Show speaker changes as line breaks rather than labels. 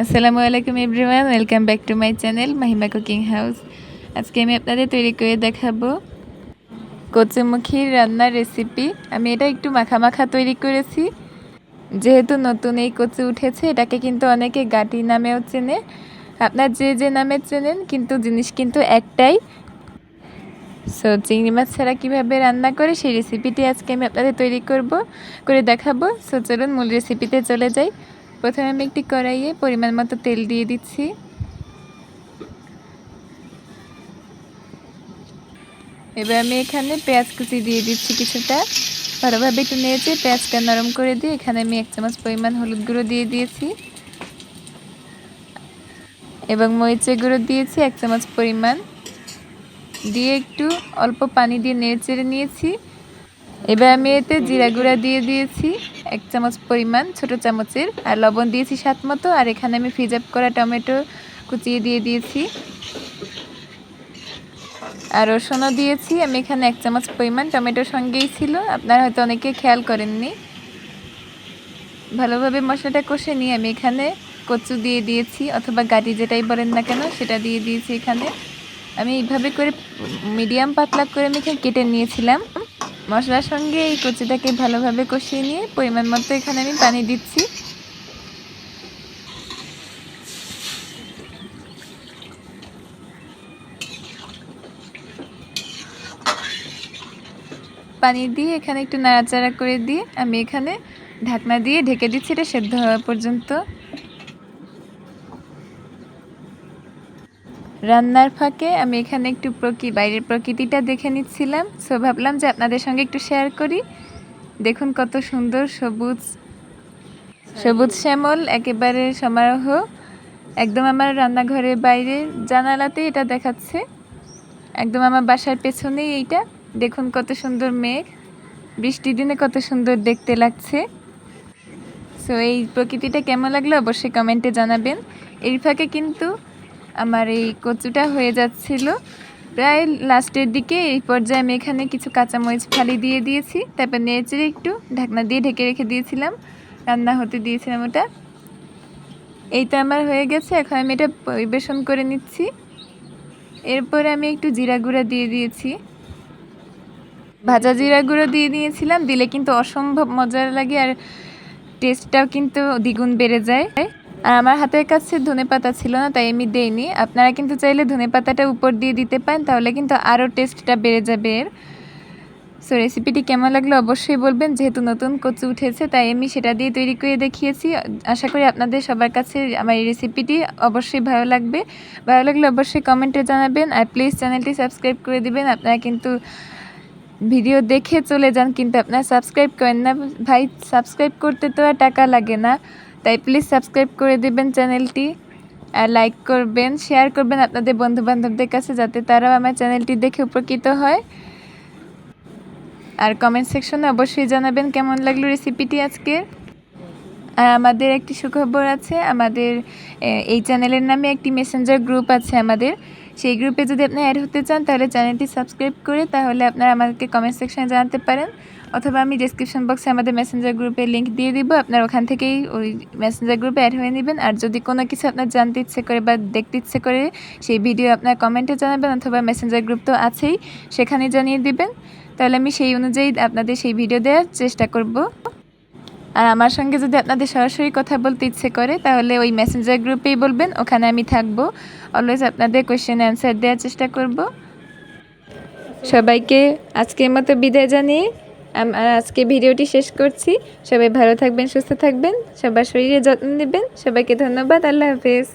আসসালামু আলাইকুম everyone, welcome back to my channel Mahima cooking house. আজকে আমি আপনাদের তৈরি করে দেখাবো কচুমুখির রান্নার রেসিপি। আমি এটা একটু মাখা মাখা তৈরি করেছি, যেহেতু নতুন এই কচু উঠেছে। এটাকে কিন্তু অনেকে গাটি নামেও চেনে, আপনার যে যে নামে চেনেন, কিন্তু জিনিস কিন্তু একটাই। সো চিংড়ি মাছ ছাড়া কীভাবে রান্না করে সেই রেসিপিটি আজকে আমি আপনাদের তৈরি করে দেখাবো। সো চলুন মূল রেসিপিতে চলে যাই। প্রথমে আমি একটি কড়াইয়ে পরিমাণ মতো তেল দিয়ে দিচ্ছি। এবার আমি এখানে পেঁয়াজ কুচি দিয়ে দিচ্ছি কিছুটা। ভালোভাবে একটু নেড়ে পেঁয়াজটা নরম করে দিয়ে এখানে আমি 1 চামচ পরিমাণ হলুদ গুঁড়ো দিয়ে দিয়েছি এবং মরিচের গুঁড়ো দিয়েছি 1 চামচ পরিমাণ, দিয়ে একটু অল্প পানি দিয়ে নেড়ে নিয়েছি। এবার আমি এতে জিরা গুঁড়া দিয়ে দিয়েছি 1 চামচ পরিমাণ, ছোট চামচের, আর লবণ দিয়েছি স্বাদ মতো। আর এখানে আমি ফ্রিজ আপ করা টমেটো কুচিয়ে দিয়ে দিয়েছি, আর রসুনও দিয়েছি আমি এখানে 1 চামচ পরিমাণ। টমেটোর সঙ্গেই ছিল, আপনারা হয়তো অনেকে খেয়াল করেননি। ভালোভাবে মশলাটা কষে নিয়ে আমি এখানে কচু দিয়ে দিয়েছি, অথবা গাটি যেটাই বলেন না কেন সেটা দিয়ে দিয়েছি। এখানে আমি এইভাবে করে মিডিয়াম পাতলা করে আমি এখানে কেটে নিয়েছিলাম। মশলার সঙ্গে এই কচুটাকে ভালোভাবে কষিয়ে নিয়ে পরিমাণ মতো এখানে আমি পানি দিচ্ছি। পানি দিয়ে এখানে একটু নাড়াচাড়া করে দিয়ে আমি এখানে ঢাকনা দিয়ে ঢেকে দিচ্ছি, এটা সেদ্ধ হওয়া পর্যন্ত। রান্নার ফাঁকে আমি এখানে একটু বাইরের প্রকৃতিটা দেখে নিচ্ছিলাম। সো ভাবলাম যে আপনাদের সঙ্গে একটু শেয়ার করি। দেখুন কত সুন্দর সবুজ সবুজ শ্যামল একেবারে সমারোহ, একদম আমার রান্নাঘরের বাইরে জানালাতে এটা দেখাচ্ছে, একদম আমার বাসার পেছনেই এইটা। দেখুন কত সুন্দর মেঘ, বৃষ্টির দিনে কত সুন্দর দেখতে লাগছে। সো এই প্রকৃতিটা কেমন লাগলো অবশ্যই কমেন্টে জানাবেন। এর ফাঁকে কিন্তু আমার এই কচুটা হয়ে যাচ্ছিল প্রায় লাস্টের দিকে। এই পর্যায়ে আমি এখানে কিছু কাঁচামরিচ ফালি দিয়ে দিয়েছি, তারপর নেড়ে একটু ঢাকনা দিয়ে ঢেকে রেখে দিয়েছিলাম, রান্না হতে দিয়েছিলাম ওটা। এই তো আমার হয়ে গেছে, এখন আমি এটা পরিবেশন করে নিচ্ছি। এরপরে আমি একটু জিরা গুঁড়া দিয়ে দিয়েছি, ভাজা জিরা গুঁড়ো দিয়ে দিয়েছিলাম, দিলে কিন্তু অসম্ভব মজার লাগে আর টেস্টটাও কিন্তু দ্বিগুণ বেড়ে যায়। আর আমার হাতের কাছে ধনেপাতা ছিল না, তাই আমি দেইনি। আপনারা কিন্তু চাইলে ধনেপাতাটা উপর দিয়ে দিতে পারেন, তাহলে কিন্তু আরও টেস্টটা বেড়ে যাবে এর। সো রেসিপিটি কেমন লাগলো অবশ্যই বলবেন। যেহেতু নতুন কচু উঠেছে তাই আমি সেটা দিয়ে তৈরি করে দেখিয়েছি। আশা করি আপনাদের সবার কাছে আমার এই রেসিপিটি অবশ্যই ভালো লাগবে। ভালো লাগলে অবশ্যই কমেন্টে জানাবেন, আর প্লিজ চ্যানেলটি সাবস্ক্রাইব করে দিবেন। আপনারা কিন্তু ভিডিও দেখে চলে যান, কিন্তু আপনারা সাবস্ক্রাইব করেন না। ভাই, সাবস্ক্রাইব করতে তো আর টাকা লাগে না, তাই প্লিজ সাবস্ক্রাইব করে দিবেন চ্যানেলটি, আর লাইক করবেন, শেয়ার করবেন আপনাদের বন্ধুবান্ধবদের কাছে, যাতে তারাও আমার চ্যানেলটি দেখে উপকৃত হয়। আর কমেন্ট সেকশনে অবশ্যই জানাবেন কেমন লাগলো রেসিপিটি আজকের। আর আমাদের একটি সুখবর আছে, আমাদের এই চ্যানেলের নামে একটি মেসেঞ্জার গ্রুপ আছে আমাদের। সেই গ্রুপে যদি আপনি অ্যাড হতে চান তাহলে চ্যানেলটি সাবস্ক্রাইব করে তাহলে আপনারা আমাদেরকে কমেন্ট সেকশনে জানাতে পারেন, অথবা আমি ডেসক্রিপশন বক্সে আমাদের মেসেঞ্জার গ্রুপের লিঙ্ক দিয়ে দিব। আপনারা ওখান থেকেই ওই মেসেঞ্জার গ্রুপে অ্যাড হয়ে নেবেন। আর যদি কোনো কিছু আপনার জানতে ইচ্ছে করে বা দেখতে ইচ্ছে করে সেই ভিডিও আপনার কমেন্টে জানাবেন, অথবা মেসেঞ্জার গ্রুপ তো আছেই, সেখানে জানিয়ে দিবেন। তাহলে আমি সেই অনুযায়ী আপনাদের সেই ভিডিও দেওয়ার চেষ্টা করব। আর আমার সঙ্গে যদি আপনাদের সরাসরি কথা বলতে ইচ্ছে করে তাহলে ওই মেসেঞ্জার গ্রুপেই বলবেন, ওখানে আমি থাকবো। অলওয়েজ আপনাদের কোয়েশ্চেন অ্যান্সার দেওয়ার চেষ্টা করব। সবাইকে আজকের মতো বিদায় জানিয়ে আজকে ভিডিওটি শেষ করছি। সবাই ভালো থাকবেন, সুস্থ থাকবেন, সবার শরীরে যত্ন নেবেন। সবাইকে ধন্যবাদ। আল্লাহ হাফেজ।